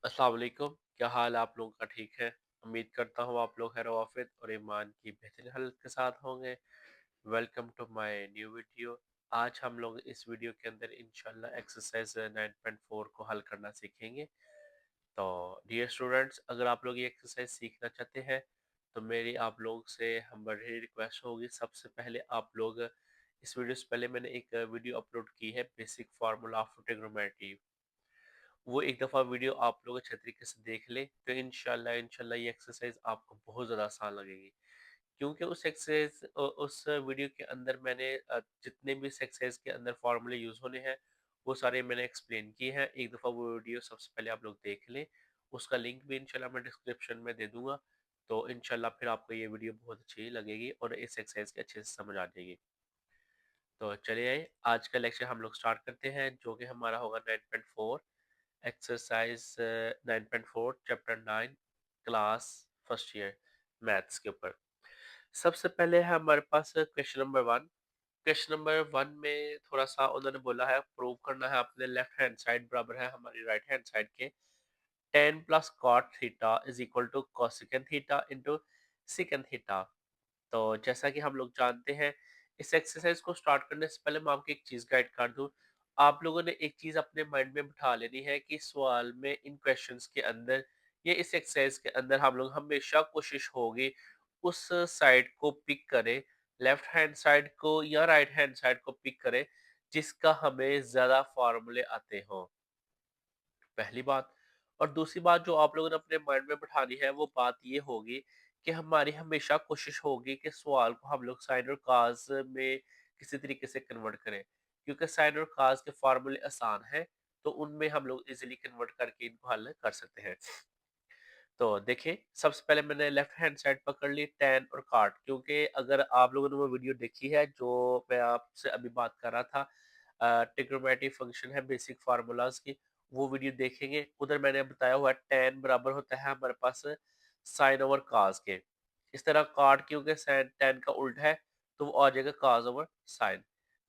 अस्सलाम वालेकुम। क्या हाल है आप लोगों का? ठीक है। उम्मीद करता हूँ आप लोग खैर वाफियत और ईमान की बेहतरीन हालत के साथ होंगे। Welcome to my new video. आज हम लोग इस वीडियो के अंदर इंशाल्लाह एक्सरसाइज 9.4 को हल करना सीखेंगे। तो डियर स्टूडेंट्स, अगर आप लोग ये एक्सरसाइज सीखना चाहते हैं तो मेरी आप लोग से हम बड़ी रिक्वेस्ट होगी। सबसे पहले आप लोग इस वीडियो से पहले मैंने एक वीडियो अपलोड की है, बेसिक फार्मूला ऑफ ट्रिग्नोमेट्री। वो एक दफ़ा वीडियो आप लोग अच्छे तरीके से देख लें तो इंशाल्लाह इंशाल्लाह ये एक्सरसाइज आपको बहुत ज़्यादा आसान लगेगी। क्योंकि उस एक्सरसाइज उस वीडियो के अंदर मैंने जितने भी इस एक्सरसाइज के अंदर फार्मूले यूज़ होने हैं वो सारे मैंने एक्सप्लेन किए हैं। एक दफ़ा वो वीडियो सबसे पहले आप लोग देख लें। उसका लिंक भी इंशाल्लाह मैं डिस्क्रिप्शन में दे दूंगा। तो इंशाल्लाह फिर आपको ये वीडियो बहुत अच्छी लगेगी और इस एक्सरसाइज की अच्छे से समझ आ जाएगी। तो चलिए आज का लेक्चर हम लोग स्टार्ट करते हैं, जो कि हमारा होगा 9.4 exercise 9.4 chapter 9 class first year maths के ऊपर। सबसे पहले है हमारे पास क्वेश्चन नंबर 1। क्वेश्चन नंबर 1 में थोड़ा सा उन्होंने बोला है प्रूव करना है अपने लेफ्ट हैंड साइड बराबर है हमारी राइट हैंड साइड के 10 plus cot theta is equal to cosecant theta into secant theta. तो जैसा कि हम लोग जानते हैं, इस एक्सरसाइज को स्टार्ट करने से पहले मैं आपको एक चीज़ गाइड कर दूं। आप लोगों ने एक चीज़ अपने माइंड में बिठा लेनी है कि सवाल में इन क्वेश्चंस के अंदर ये इस एक्सरसाइज के अंदर हम लोग हमेशा कोशिश होगी उस साइड को पिक करें, लेफ्ट हैंड साइड को या राइट हैंड साइड को पिक करें जिसका हमें ज़्यादा फार्मूले आते हों। पहली बात। और दूसरी बात जो आप लोगों ने अपने माइंड में बिठानी है वो बात ये होगी कि हमारी हमेशा कोशिश होगी कि सवाल को हम लोग साइन और काज में किसी तरीके से कन्वर्ट करें, क्योंकि साइन और काज के फार्मूले आसान हैं। तो उनमें हम लोग इजीली कन्वर्ट करके इनको हल कर सकते हैं। तो देखिए, सबसे पहले मैंने लेफ्ट हैंड साइड पकड़ ली टेन और कार्ड, क्योंकि अगर आप लोगों ने वो वीडियो देखी है जो मैं आपसे अभी बात कर रहा था, ट्रिग्नोमेट्री फंक्शन है बेसिक फार्मूलाज की, वो वीडियो देखेंगे। उधर मैंने बताया हुआ टेन बराबर होता है हमारे पास साइन ओवर काज के। इस तरह कार्ड क्योंकि साइन टेन का उल्ट है तो वो आ जाएगा काज ओवर साइन।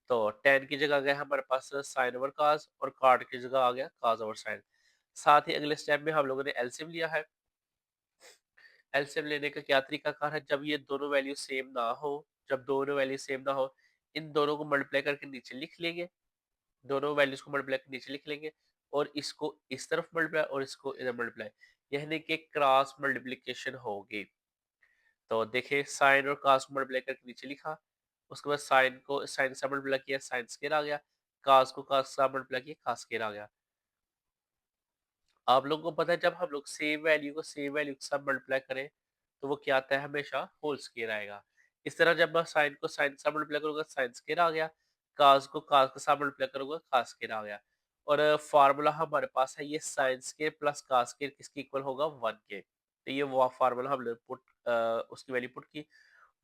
तो टेन की जगह आ गया हमारे पास साइन ओवर काज और कार्ड की जगह आ गया काज ओवर साइन। साथ ही अगले स्टेप में हम लोगों ने एलसीएम लिया है। एलसीएम लेने का क्या तरीकाकार है, जब ये दोनों वैल्यू सेम ना हो, जब दोनों वैल्यू सेम ना हो, इन दोनों को मल्टीप्लाई करके नीचे लिख लेंगे। दोनों वैल्यूज को मल्टीप्लाई करके नीचे लिख लेंगे और इसको इस तरफ मल्टीप्लाई और इसको इधर मल्टीप्लाई, यानी कि क्रॉस मल्टीप्लिकेशन होगी। तो देखिए, साइन और cos को मल्टीप्लाई करके नीचे लिखा, उसके बाद साइन को साइन से मल्टीप्लाई किया, साइन स्क्वायर आ गया, cos को cos से मल्टीप्लाई किया, cos स्क्वायर आ गया। आप लोगों को पता है जब हम लोग सेम वैल्यू को सेम वैल्यू के साथ मल्टीप्लाई करें तो वो क्या आता है, हमेशा होल स्क्वायर आएगा। इस तरह जब मैं साइन को साइन के साथ मल्टीप्लाई करूंगा साइन स्क्वायर आ गया, काज को काज के साथ मल्टीप्लाई करूंगा काज स्क्वायर आ गया। और फार्मूला हमारे पास है ये साइन स्क्वायर प्लस काज स्क्वायर किसके इक्वल होगा, 1 के। तो ये वो फार्मूला हमने उसकी वैल्यू पुट की,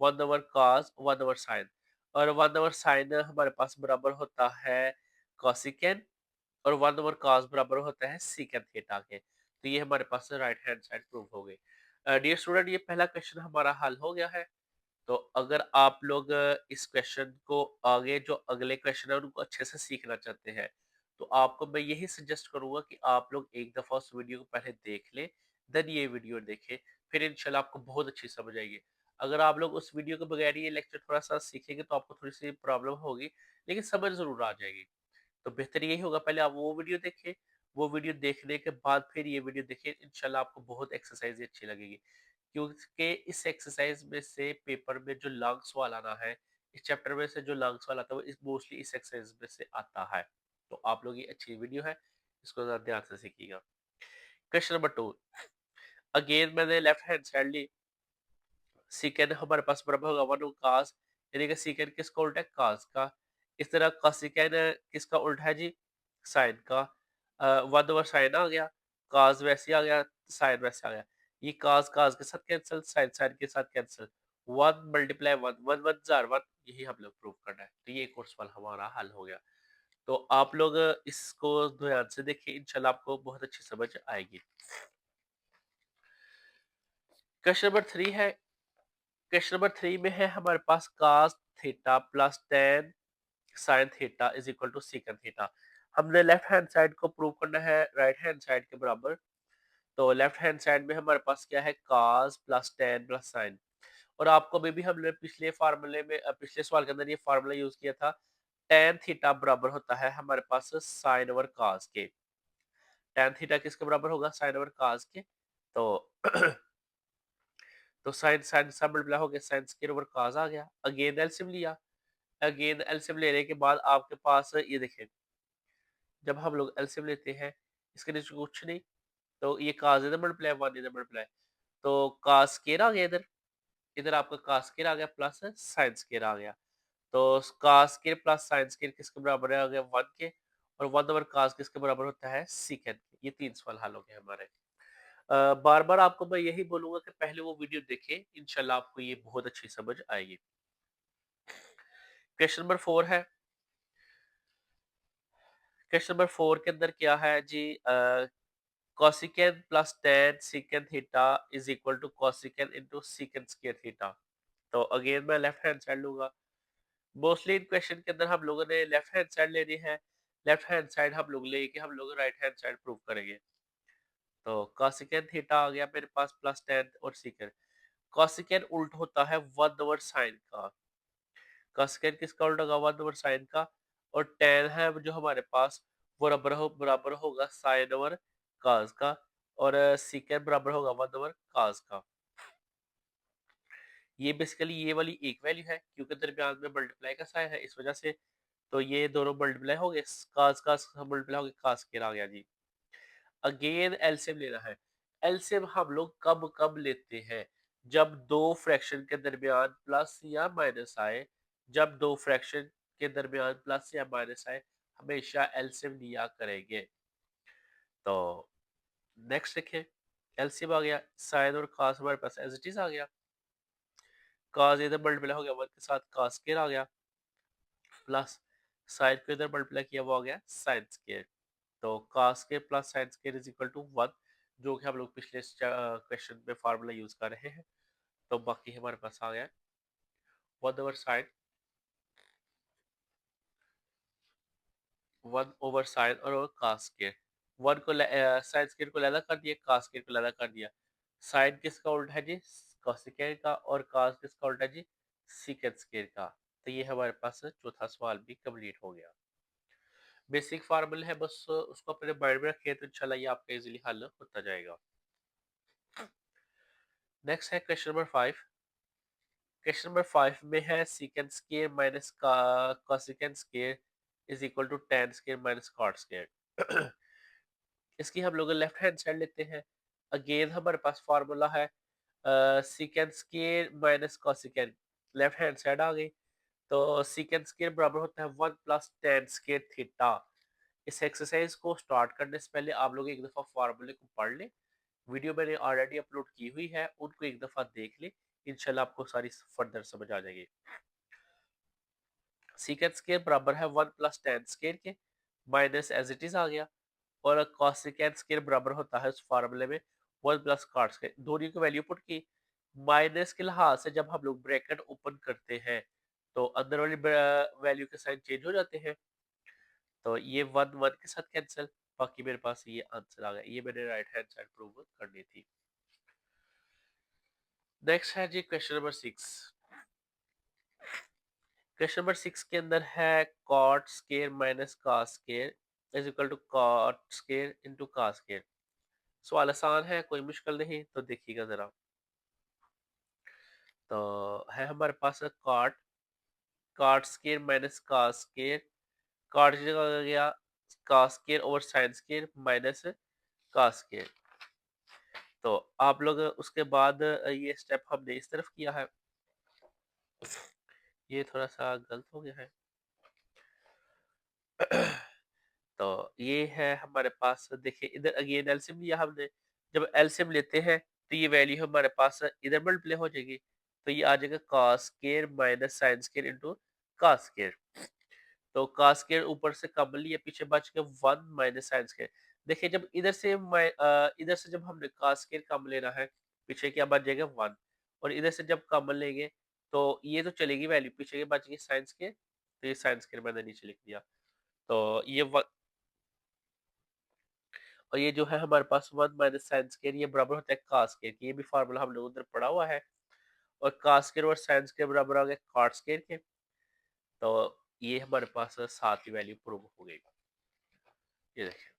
1 ओवर काज 1 ओवर साइन। और 1 ओवर साइन हमारे पास बराबर होता है कॉसिकेंट और 1 ओवर कॉस बराबर होता है सीकेंट थीटा के। तो ये हमारे पास राइट हैंड साइड प्रूव हो गई। डियर स्टूडेंट, ये पहला क्वेश्चन हमारा हल हो गया है। तो अगर आप लोग इस क्वेश्चन को आगे जो अगले क्वेश्चन है उनको अच्छे से सीखना चाहते हैं तो आपको मैं यही सजेस्ट करूंगा कि आप लोग एक दफा उस वीडियो को पहले देख लें, देन ये वीडियो देखें। फिर इंशाल्लाह आपको बहुत अच्छी समझ आएगी। अगर आप लोग उस वीडियो के बगैर ये लेक्चर थोड़ा सा सीखेंगे तो आपको थोड़ी सी प्रॉब्लम होगी, लेकिन समझ जरूर आ जाएगी। तो बेहतर यही होगा पहले आप वो वीडियो देखें, वो वीडियो देखने के बाद फिर ये वीडियो देखें, इंशाल्लाह आपको बहुत एक्सरसाइज अच्छी लगेगी। क्योंकि इस एक्सरसाइज में से पेपर में जो लॉन्ग सवाल आना है, इस चैप्टर में से जो लॉन्ग सवाल आता है वो इस मोस्टली इस एक्सरसाइज में से आता है। तो आप लोग ये अच्छी वीडियो है, इसको ज़रा ध्यान से सीखिएगा। Question number 2। अगेन मैंने लेफ्ट हैंड साइड ली, सीकेंड हमारे पास बराबर होगा 1 कास, यानी कि सीकेंड किसका उल्टा है, कास का। इस तरह कॉसेकेंड किसका उल्टा है जी, साइन का। 1 ओवर साइन आ गया, कास वैसे आ गया, साइन वैसे आ गया। ये कास कास के साथ कैंसिल, साइन साइन के साथ कैंसिल। 1 × 1 1 1 जार 1, यही हम लोग प्रूव करना है। तो ये एक और सवाल हमारा हल हो गया। तो आप लोग इसको ध्यान से देखिए, इंशाल्लाह आपको बहुत अच्छी समझ आएगी। क्वेश्चन नंबर 3 है। क्वेश्चन नंबर 3 में है हमारे पास cos theta plus tan sine theta is equal to secant theta. हमने लेफ्ट हैंड साइड को प्रूव करना है राइट हैंड साइड के बराबर। तो लेफ्ट हैंड साइड में हमारे पास क्या है, cos plus tan plus sin। और आपको अभी भी हमने पिछले फार्मूले में पिछले सवाल के अंदर ये फार्मूला यूज किया था, tan थीटा बराबर होता है हमारे पास sin ओवर cos के। tan थीटा किसके बराबर होगा, sin ओवर cos के। तो तो sin sin सब मल्टीप्लाई हो गया, sin स्क्वायर ओवर cos आ गया। अगेन एलसीएम लिया, अगेन एलसीएम लेने के बाद आपके पास ये देखें, जब हम लोग एलसीएम लेते हैं इसके नीचे कुछ नहीं, तो ये cos इधर मल्टीप्लाई, 1 इधर मल्टीप्लाई, तो cos स्क्वायर आ गया इधर, इधर आपका cos स्क्वायर आ गया प्लस sin स्क्वायर आ गया। तो cos square plus sin square किसके बराबर है, आ गया 1 के। और 1 ओवर cos किसके बराबर होता है, सीकेंड के। ये 3 सवाल हल हो गए हमारे। बार-बार आपको मैं यही बोलूँगा कि पहले वो वीडियो देखें, इंशाल्लाह आपको ये बहुत अच्छी समझ आएगी। क्वेश्चन नंबर 4 है। क्वेश्चन नंबर 4 के अंदर क्या है जी, cosecant plus tan secant theta is equal to cosecant into secant square theta. तो अगेन मैं लेफ्ट हैंड साइड लूंगा। मोस्टली इन क्वेश्चन के अंदर हम लोगों ने लेफ्ट हैंड साइड लेनी है। लेफ्ट हैंड साइड हम लोग लेके हम लोग राइट हैंड साइड प्रूव करेंगे। तो कोसिकेन थीटा आ गया मेरे पास प्लस tan और secant। कोसिकेन उल्ट होता है 1 ओवर साइन का। कोसेकेंट किसका उल्टा होगा, 1 ओवर साइन का। और tan है जो हमारे पास वो बराबर होगा साइन ओवर cos का। और secant बराबर होगा 1 ओवर cos का। ये बेसिकली ये वाली एक वैल्यू है क्योंकि दरमियान में मल्टीप्लाई का साइन है, इस वजह से तो ये दोनों मल्टीप्लाई हो गए, cos का मल्टीप्लाई हो गया, cos स्क्वायर आ गया जी। अगेन एलसीएम लेना है। एलसीएम हम लोग कब कब लेते हैं, जब दो फ्रैक्शन के दरमियान प्लस या माइनस आए। जब दो फ्रैक्शन के दरमियान प्लस या माइनस आए, हमेशा एलसीएम लिया करेंगे। तो नेक्स्ट देखिए, एलसीएम आ गया, साइन और cos हमारे पास एज इट इज आ गया। cos इधर मल्टीप्लाई हो गया 1 के साथ, cos स्क्वायर आ गया प्लस साइन को इधर मल्टीप्लाई किया वो आ गया साइन स्क्वायर। तो cos square plus sine square is equal to 1, जो कि हम लोग पिछले क्वेश्चन में फार्मूला यूज कर रहे हैं। तो बाकी हमारे पास आ गया 1 ओवर साइन, 1 ओवर साइन और cos स्क्वायर। 1 को साइन स्क्वायर को लैला कर दिया, cos स्क्वायर को लैला कर दिया। साइन किसका उल्टा है जी, कोसेकेंड का। और cos किसका उल्टा है जी, सीकेंड स्क्वायर का। तो ये हमारे पास चौथा सवाल भी कंप्लीट हो गया। बेसिक फार्मूला है, बस उसको अपने माइंड में रखिए तो इंशाल्लाह ये आपका इजीली हल होता जाएगा। नेक्स्ट है क्वेश्चन नंबर 5। क्वेश्चन नंबर 5 में है सीकेंड स्क्वायर माइनस का cosecant square is equal to tan square minus cot square. इसकी हम लोग लेफ्ट हैंड साइड लेते हैं। अगेन हमारे पास फार्मूला है secant square minus cosecant. Left hand side आ गई, तो सीकेंड स्क्वायर बराबर होता है 1 प्लस tan स्क्वायर थीटा। इस एक्सरसाइज को स्टार्ट करने से पहले आप लोग एक दफा फार्मूले को पढ़ लें। वीडियो मैंने ऑलरेडी अपलोड की हुई है, उनको एक दफा देख लें, इंशाल्लाह आपको सारी फर्दर समझ आ जाएगी। सीकेंड स्क्वायर बराबर है 1 प्लस tan स्क्वायर के, माइनस एज इट इज आ गया। और कोसेकेंड स्क्वायर बराबर होता है उस फार्मूले में 1 प्लस cot स्क्वायर। दोनों की वैल्यू पुट की। माइनस के लिहाज से जब हम लोग ब्रैकेट ओपन करते हैं तो अंदर वाली वैल्यू के साइन चेंज हो जाते हैं। तो ये 1 1 के साथ कैंसिल, बाकी मेरे पास ये आंसर आ गया। ये मैंने राइट हैंड साइड प्रूव करनी थी। नेक्स्ट है जी क्वेश्चन नंबर 6। क्वेश्चन नंबर 6 के अंदर है cot square minus cos square is equal to cot square into cos square. सवाल आसान है, कोई मुश्किल नहीं, तो देखिएगा जरा। तो है हमारे पास cot square minus cos square. cot की जगह आ गया cos square over sin square minus cos square. तो आप लोग उसके बाद ये स्टेप हमने इस तरफ किया है, ये थोड़ा सा गलत हो गया है। तो ये है हमारे पास, देखिए इधर अगेन एलसीएम लिया हमने। जब एलसीएम लेते हैं तो ये वैल्यू हमारे पास इधर मल्टीप्लाई हो जाएगी। तो ये आ जाएगा cos square minus sin square into cos square. तो cos स्क्वायर ऊपर से कॉमन लिया, पीछे बच गया 1 माइनस sin स्क्वायर। देखिए जब इधर से जब हमने cos स्क्वायर कॉमन लेना है, पीछे क्या बच जाएगा 1। और इधर से जब कॉमन लेंगे तो ये तो चलेगी वैल्यू, पीछे के बच गई sin स्क्वायर। तो ये sin स्क्वायर मैंने नीचे लिख दिया। तो ये और ये जो है हमारे पास 1 माइनस साइन स्क्वायर ये बराबर होता है कॉस स्क्वायर की। ये भी फार्मूला हम लोग उधर पढ़ा हुआ है। और कॉस स्क्वायर और साइन स्क्वायर बराबर आ गए कॉट स्क्वायर के। तो ये हमारे पास 7 की वैल्यू प्रूव हो गई। ये देखिए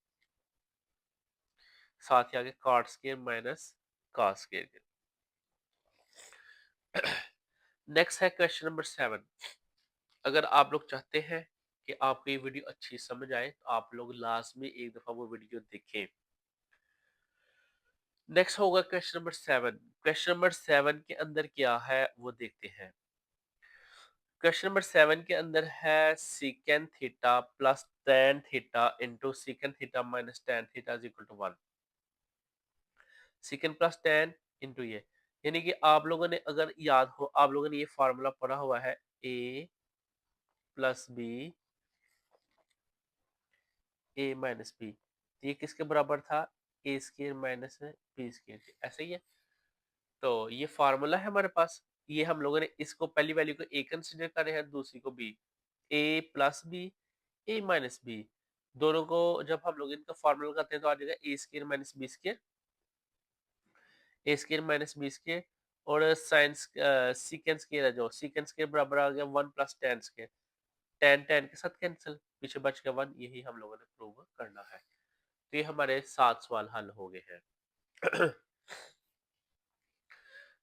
7 ही आगे cot square minus cos square के। नेक्स्ट है क्वेश्चन नंबर 7। अगर आप लोग चाहते हैं कि आपको ये वीडियो अच्छी समझ आए तो आप लोग लास्ट में एक दफा वो वीडियो देखें। नेक्स्ट होगा क्वेश्चन नंबर 7। क्वेश्चन नंबर 7 के अंदर क्या है वो देखते हैं। क्वेश्चन नंबर 7 के अंदर है secant theta plus tan theta into secant theta minus tan theta is equal to 1। Secant plus tan into ये, यानी कि आप लोगों ने अगर याद हो आप लोगों ने ये फार्मूला पढ़ा हुआ है ए plus B A minus B. ये किसके बराबर था? ए स्क्र माइनस बी स्क्र के। ऐसे ही है। तो ये फार्मूला है हमारे पास। ये हम लोगों ने इसको पहली वैल्यू को ए कंसिडर कर रहे हैं, दूसरी को B. A plus B A minus B, दोनों को जब हम लोग इनका फार्मूला करते हैं तो आ जाएगा ए स्क्र माइनस बी स्क्र, ए स्क्र माइनस बी स्क्र। और साइन सीकेंड स्क्र है, जो सीकेंड स्क्र बराबर आ गया 1 plus ten square. Ten ten के साथ कैंसिल, पीछे बच गया 1। यही हम लोगों ने प्रूव करना है। तो ये हमारे 7 सवाल हल हो गए हैं।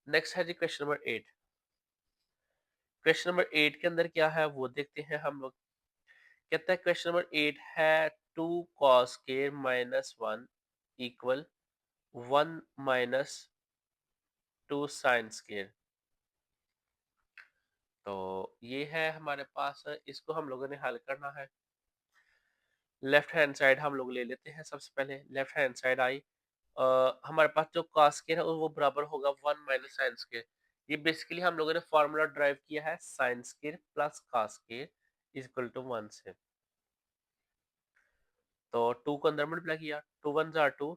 नेक्स्ट है जी क्वेश्चन नंबर 8। क्वेश्चन नंबर 8 के अंदर क्या है वो देखते हैं हम लोग। कहता है क्वेश्चन नंबर 8 है 2 cos square minus 1 equal 1 minus 2 sign square. तो ये है हमारे पास, इसको हम लोगों ने हल करना है। लेफ्ट हैंड साइड हम लोग ले लेते हैं। सबसे पहले लेफ्ट हैंड साइड आई, हमारे पास जो cos स्क्वायर है वो बराबर होगा 1 माइनस साइन स्क्वायर। ये बेसिकली हम लोगों ने फॉर्मूला ड्राइव किया है sine square plus cos square equal to 1 से। तो 2 को अंदर मल्टीप्लाई किया, 2 1 जार 2,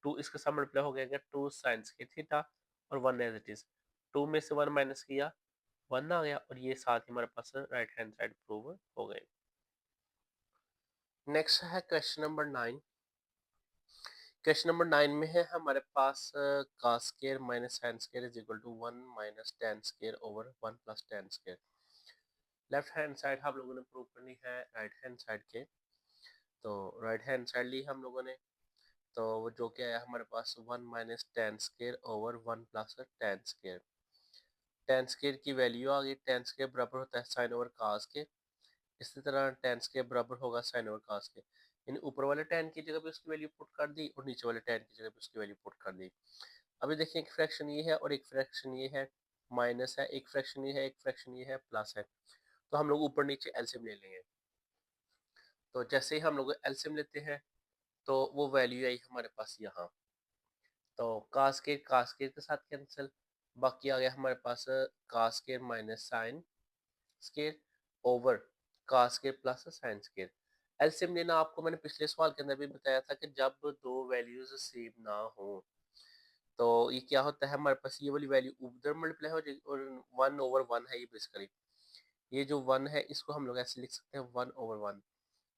2 इसके साथ मल्टीप्लाई हो गया 2 साइन स्क्वायर थीटा और 1 एज इट इज। 2 में से 1 माइनस किया 1 आ गया, और ये साथ ही हमारे पास राइट हैंड साइड प्रूव हो गए। नेक्स्ट है क्वेश्चन नंबर 9। क्वेश्चन नंबर 9 में है हमारे पास cos square minus sin square is equal to 1 minus tan square over 1 plus tan square. Left hand side हम लोगों ने प्रूव करनी है राइट हैंड साइड के। तो राइट हैंड साइड ली हम लोगों ने, तो वो जो क्या है हमारे पास 1 minus tan square over 1 plus tan square. tan square की वैल्यू आ गई, tan स्क्वायर बराबर होता है sin ओवर cos के। इसी तरह tan स्क्वायर बराबर होगा sin ओवर cos के। इन ऊपर वाले tan की जगह पे उसकी वैल्यू पुट कर दी और नीचे वाले tan की जगह पे उसकी वैल्यू पुट कर दी। अभी देखिए एक फ्रैक्शन ये है और एक फ्रैक्शन ये है, माइनस है, एक फ्रैक्शन ये है, एक फ्रैक्शन ये है, प्लस है। तो हम लोग ऊपर नीचे एलसीएम ले लेंगे। तो जैसे ही हम लोग एलसीएम लेते हैं तो वो वैल्यू आई हमारे पास यहाँ। तो कास के साथ कैंसिल, बाकी आ गया हमारे पास कास के माइनस साइन स्केयर ओवर कास के प्लस साइन स्केयर। एलसीएम लेना आपको मैंने पिछले सवाल के अंदर भी बताया था कि जब दो वैल्यूज सेम ना हो तो ये क्या होता है, हमारे पास ये वाली वैल्यू उधर मल्टीप्लाई हो जाएगी और 1/1 है ये बेसिकली। ये जो 1 है इसको हम लोग ऐसे लिख सकते हैं 1/1।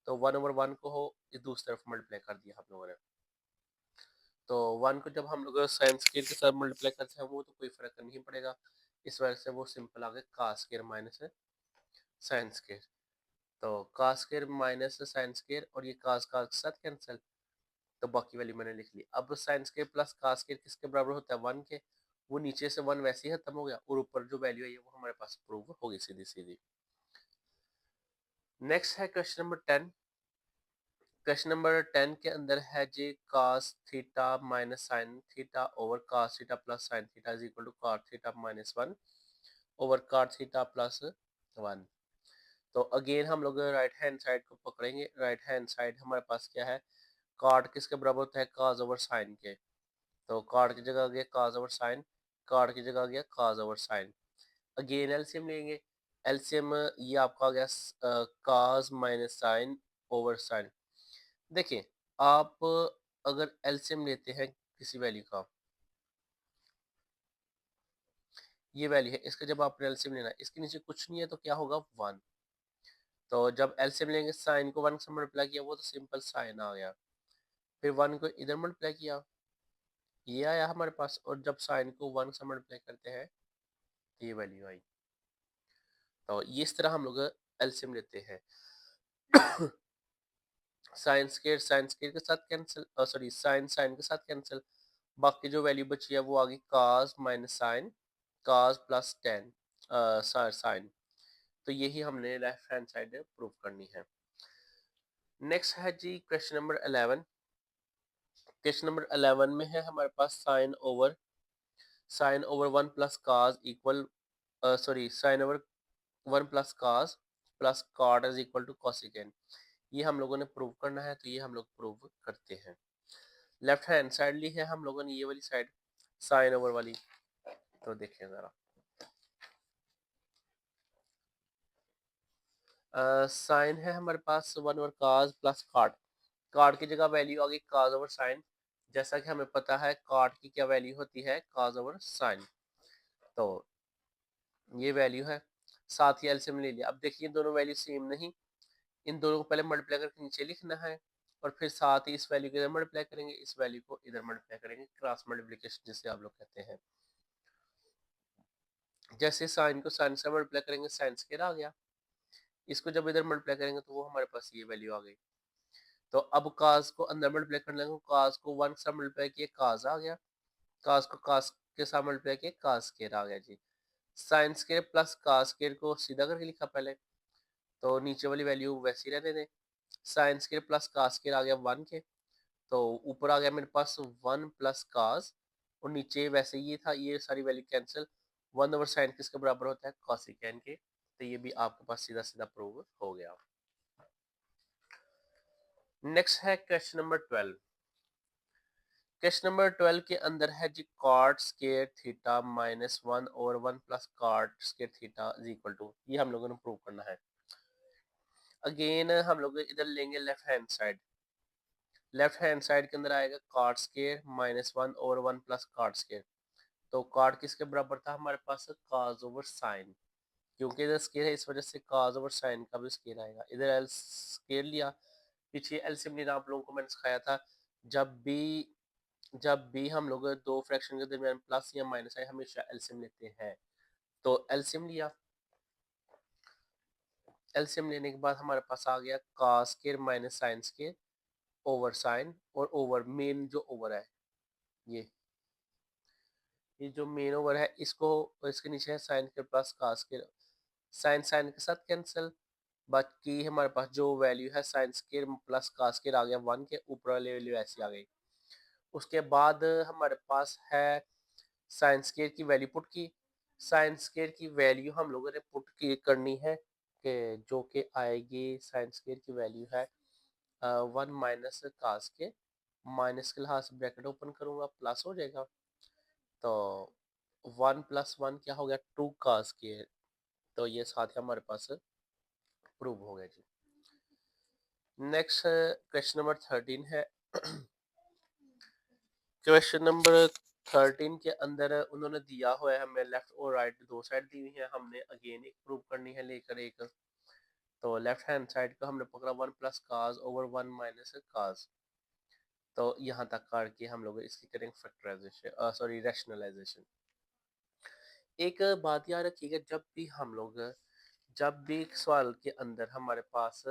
तो 1/1 को हो ये दूसरी तरफ मल्टीप्लाई कर दिया हम लोगों ने। तो 1 को जब हम लोग साइन स्क्वायर के साथ मल्टीप्लाई करते हैं वो तो कोई फर्क नहीं पड़ेगा, इस वजह से वो सिंपल आ गया cos square minus sine square. तो cos square minus sine square और ये कास का के साथ कैंसिल, तो बाकी वैल्यू मैंने लिख ली। अब sine square plus cos square किसके बराबर होता है 1 के। वो नीचे से 1 वैसे ही खत्म हो गया और ऊपर जो वैल्यू है वो हमारे पास प्रूव हो गई सीधी सीधी। नेक्स्ट है क्वेश्चन नंबर 10। क्वेश्चन नंबर 10 के अंदर है जी cos theta minus sine theta over cos theta plus sine theta is equal to cot theta minus 1 over cot theta plus 1। तो अगेन हम लोग राइट हैंड साइड को पकड़ेंगे। राइट हैंड साइड हमारे पास क्या है, cot किसके बराबर होता है cos ओवर साइन के। तो cot की जगह आ गया cos ओवर साइन, cot की जगह आ गया cos over sine. Again LCM लेंगे, एलसीएम ये आपका आ गया cos minus sine over sine. देखिए आप अगर एलसीएम लेते हैं किसी वैल्यू का, ये वैल्यू है इसका, जब आपने एलसीएम लेना है इसके नीचे कुछ नहीं है तो क्या होगा 1। तो जब एलसीएम लेंगे साइन को 1 से मल्टीप्लाई किया वो तो सिंपल साइन आ गया। फिर 1 को इधर मल्टीप्लाई किया, ये आया हमारे पास, और जब साइन को 1 से मल्टीप्लाई करते हैं तो ये वैल्यू आई। तो ये इस तरह हम लोग एलसीएम लेते हैं। साइन स्केयर के साथ कैंसिल, सॉरी साइन साइन के साथ कैंसिल, बाकी जो वैल्यू बची है वो आ गई cos minus sine, cos plus tan sine. तो यही हमने लेफ्ट हैंड साइड प्रूव करनी है। नेक्स्ट है जी क्वेश्चन नंबर 11। क्वेश्चन नंबर 11 में है हमारे पास sine over 1 plus cos equal, sorry sine over 1 plus cos plus cot is equal to cosecant. ये हम लोगों ने प्रूव करना है, तो ये हम लोग प्रूव करते हैं। लेफ्ट हैंड साइड ली है हम लोगों ने ये वाली साइड, साइन ओवर वाली। तो देखें जरा, साइन है हमारे पास 1 over cos plus cot, cot की जगह वैल्यू आ गई cos ओवर साइन। जैसा कि हमें पता है cot की क्या वैल्यू होती है, cos ओवर साइन। तो ये वैल्यू है, साथ ही एलसीएम ले लिया। अब देखिए दोनों वैल्यू सेम नहीं, इन दोनों को पहले मल्टीप्लाई करके नीचे लिखना है, और फिर साथ ही इस वैल्यू को इधर मल्टीप्लाई करेंगे, इस वैल्यू को इधर मल्टीप्लाई करेंगे, क्रॉस मल्टीप्लिकेशन जिसे आप लोग कहते हैं। जैसे साइन को साइन से मल्टीप्लाई करेंगे साइन स्क्वायर आ गया, इसको जब इधर मल्टीप्लाई करेंगे तो वो हमारे पास ये वैल्यू आ गई। तो अब कास को अंदर मल्टीप्लाई करने लगे, कास को 1 से मल्टीप्लाई किए कास आ गया, कास को कास के साथ मल्टीप्लाई किए कास स्क्वायर आ गया जी। Sine square plus cos square को सीधा करके लिखा पहले, तो नीचे वाली वैल्यू वैसी रहने दें। Sine square plus cos square आ गया 1 के, तो ऊपर आ गया मेरे पास 1 प्लस कास, और नीचे वैसे ये था, ये सारी वैल्यू कैंसिल। 1 ओवर साइन किसके बराबर होता है, कॉसिकेन के। तो ये भी आपके पास सीधा सीधा प्रूव हो गया। नेक्स्ट है क्वेश्चन नंबर 12। क्वेश्चन नंबर 12 के अंदर है जी cot square theta minus 1 over 1 plus cot square theta is equal to, ये हम लोगों ने प्रूव करना है। अगेन हम लोग इधर लेंगे left hand side, left hand side के अंदर आएगा cot square minus 1 over 1 plus cot square. तो कॉट किसके बराबर था हमारे पास, कॉस ओवर साइन, क्योंकि इधर स्केयर है इस वजह से कॉस ओवर साइन का भी स्केयर आएगा। इधर एल स्केयर लिया, पीछे एलसीएम लेना आप लोगों को मैंने सिखाया था। जब भी जब भी हम लोग दो फ्रैक्शन के दरमियान प्लस या माइनस आए हमेशा एलसीएम लेते हैं। तो एलसीएम लिया, एलसीएम लेने के बाद हमारे पास आ गया cos square minus sine square over sine, और ओवर मेन जो ओवर है, ये ये जो मेन ओवर है इसको, इसके नीचे है sine square plus cos square, sine sine के साथ कैंसिल। बाकी हमारे पास जो वैल्यू है sine square plus cos square आ गया 1 के, ऊपर वाली वैल्यू ऐसी आ गई। उसके बाद हमारे पास है साइन स्केयर की वैल्यू पुट की, साइन स्केयर की वैल्यू हम लोगों ने पुट की करनी है, कि जो कि आएगी साइन स्केयर की वैल्यू है 1 माइनस कास के, माइनस के लिहाज से ब्रैकेट ओपन करूंगा प्लस हो जाएगा, तो 1 प्लस 1 क्या हो गया 2 कास के। तो ये साथ ही हमारे पास प्रूव हो गया जी। नेक्स्ट क्वेश्चन नंबर 13 है। क्वेश्चन नंबर 13 के अंदर उन्होंने दिया हुआ है हमें, लेफ्ट और राइट दो साइड दी हुई है, हमने अगेन एक प्रूव करनी है लेकर एक। तो लेफ्ट हैंड साइड को हमने पकड़ा 1 प्लस काज ओवर 1 माइनस काज। तो यहाँ तक करके हम लोग इसकी करेंगे फैक्टराइजेशन, सॉरी रैशनलाइजेशन। एक बात याद रखिएगा, जब भी एक सवाल के अंदर हमारे पास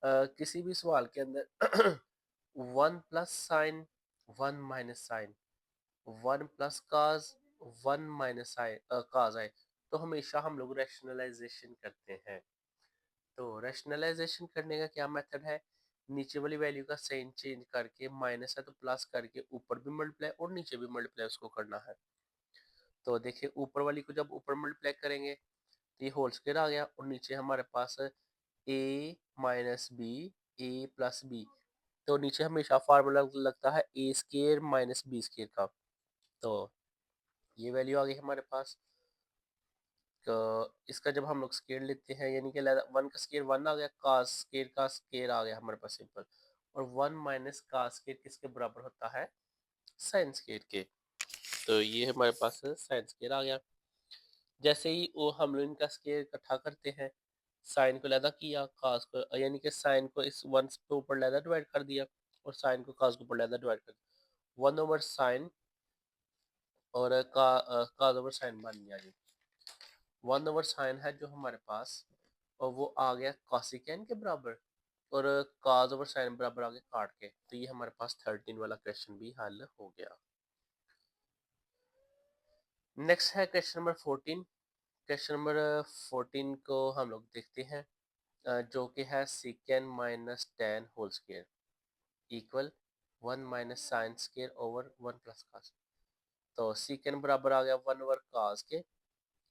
किसी भी सवाल के अंदर 1 plus sine 1 minus sine, 1 plus cos 1 minus cos आए, तो हमेशा हम लोग रैशनलाइजेशन करते हैं। तो रैशनलाइजेशन करने का क्या मेथड है, नीचे वाली वैल्यू का साइन चेंज करके, माइनस है तो प्लस करके ऊपर भी मल्टीप्लाई और नीचे भी मल्टीप्लाई उसको करना है। तो देखिए ऊपर वाली को जब ऊपर मल्टीप्लाई करेंगे तो ये होल स्क्वायर आ गया, और नीचे हमारे पास ए माइनस बी, ए प्लस बी। तो नीचे हमेशा फार्मूला लगता है ए स्केयर माइनस बी स्केयर का। तो ये वैल्यू आ गई हमारे पास। तो इसका जब हम लोग स्केयर लेते हैं, यानी कि 1 का स्केयर 1 आ गया, कास स्केयर का स्केयर आ गया हमारे पास सिंपल, और 1 माइनस कास स्केयर किसके बराबर होता है, साइन स्केयर के। तो ये हमारे पास साइन स्केयर आ गया। जैसे ही वो हम लोग इनका स्केयर इकट्ठा करते हैं, साइन को लैदा किया, कास को यानी कि साइन को इस 1 पे ऊपर लैदा डिवाइड कर दिया, और साइन को काज के ऊपर लहदा डिवाइड कर 1/sin और काज ओवर साइन बन गया जी। 1/sin है जो हमारे पास और वो आ गया कॉसिकेन के बराबर और काज ओवर साइन बराबर आ गया काट के, तो ये हमारे पास 13 वाला क्वेश्चन भी हल हो गया। नेक्स्ट है क्वेश्चन नंबर 14। क्वेश्चन नंबर 14 को हम लोग देखते हैं, जो कि है secant minus tan whole square equal 1 - sin square over 1 + cos। तो सीकेन बराबर आ गया 1/cos के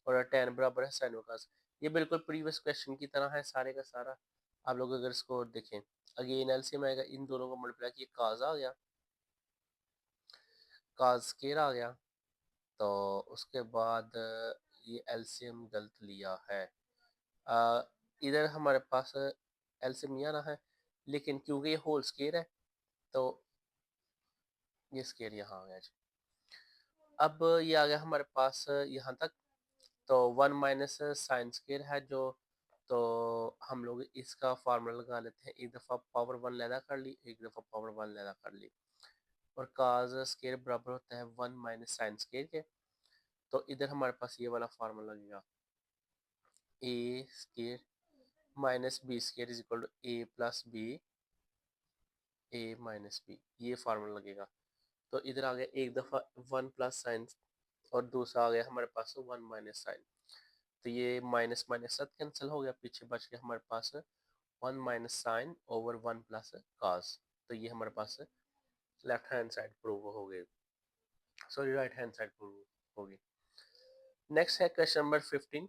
और टेन बराबर है साइन cos। ये बिल्कुल प्रीवियस क्वेश्चन की तरह है सारे का सारा। आप लोग अगर इसको देखें अगेन एलसीएम आएगा, इन दोनों को मल्टीप्लाई किया cos आ गया, cos स्क्वायर आ गया, तो उसके बाद ये एलसीएम गलत लिया है। इधर हमारे पास एलसीएम यहाँ है, लेकिन क्योंकि ये होल स्क्वायर है तो ये स्क्वायर यहाँ आ गया जी। अब ये आ गया हमारे पास यहाँ तक, तो 1 - sin स्क्वायर है जो, तो हम लोग इसका फार्मूला लगा लेते हैं। एक दफ़ा पावर 1 लैदा कर ली, एक दफ़ा पावर 1 लैदा कर ली, और काज स्क्वायर बराबर होता है 1 - sin स्क्वायर के। तो इधर हमारे पास ये वाला फार्मूला लगेगा, A square minus B square is equal to A plus B, A minus B, ये फार्मूला लगेगा। तो इधर आ गया एक दफ़ा 1 + sin और दूसरा आ गया हमारे पास 1 - sin। तो ये माइनस माइनस सब कैंसिल हो गया, पीछे बच गया हमारे पास 1 - sin/1 + cos। तो ये हमारे पास लेफ्ट हैंड साइड प्रूव हो गई, sorry right hand side prove होगी। नेक्स्ट है क्वेश्चन नंबर 15।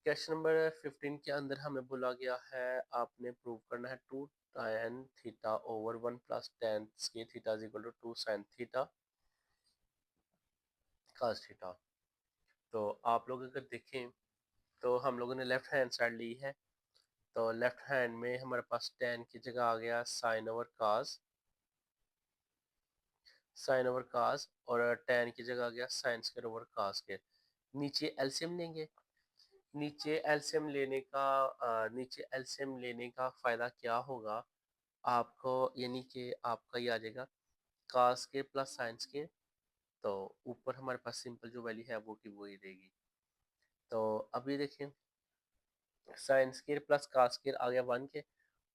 क्वेश्चन नंबर 15 के अंदर हमें बोला गया है आपने प्रूव करना है 2 tan θ/1 + tan² θ = 2 sin θ cos θ। तो आप लोग अगर देखें तो हम लोगों ने लेफ्ट हैंड साइड ली है, तो लेफ्ट हैंड में हमारे पास tan की जगह आ गया sin/cos और tan की जगह आ गया sin²/cos²। नीचे एलसीएम लेंगे, नीचे एलसीएम लेने का फायदा क्या होगा आपको, यानी कि आपका ये आ जाएगा cos² + sin²। तो ऊपर हमारे पास सिंपल जो वैल्यू है वो की वही रहेगी। तो अभी देखें sin² + cos² आ गया 1 के,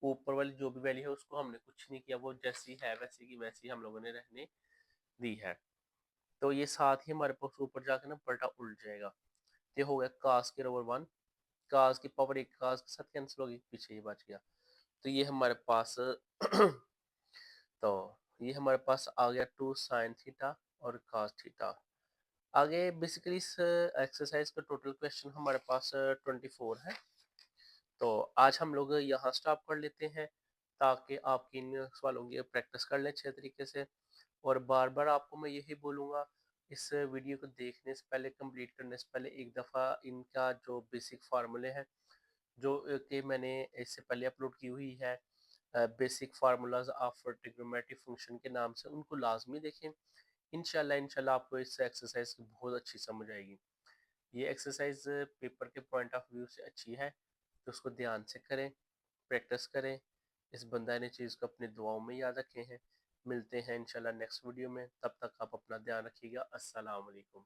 ऊपर वाली जो भी वैल्यू है उसको हमने कुछ नहीं किया, वो जैसी है वैसी की वैसी हम लोगों ने रहने दी है। तो ये साथ ही हमारे पास ऊपर जाकर ना पलटा उल्ट जाएगा। ये हो गया cos²/1, cos की पावर 1 cos के साथ कैंसिल होगी, पीछे ये बच गया। तो ये हमारे पास तो ये हमारे पास आ गया 2 sin θ और cos θ। आगे बेसिकली इस एक्सरसाइज का टोटल क्वेश्चन हमारे पास 24 है। तो आज हम लोग यहाँ स्टॉप कर लेते हैं ताकि आपकी इन सवालों की प्रैक्टिस कर लें अच्छे तरीके से। और बार बार आपको मैं यही बोलूँगा, इस वीडियो को देखने से पहले, कंप्लीट करने से पहले एक दफ़ा इनका जो बेसिक फार्मूले हैं जो कि मैंने इससे पहले अपलोड की हुई है, basic formulas of trigonometric function के नाम से, उनको लाजमी देखें। इंशाल्लाह आपको इस एक्सरसाइज की बहुत अच्छी समझ आएगी। ये एक्सरसाइज पेपर के पॉइंट ऑफ व्यू से अच्छी है, तो उसको ध्यान से करें, प्रैक्टिस करें। इस बंदा ने चीज़ को अपनी दुआओं में याद रखे हैं। मिलते हैं इंशाल्लाह नेक्स्ट वीडियो में, तब तक आप अपना ध्यान रखिएगा। अस्सलाम वालेकुम।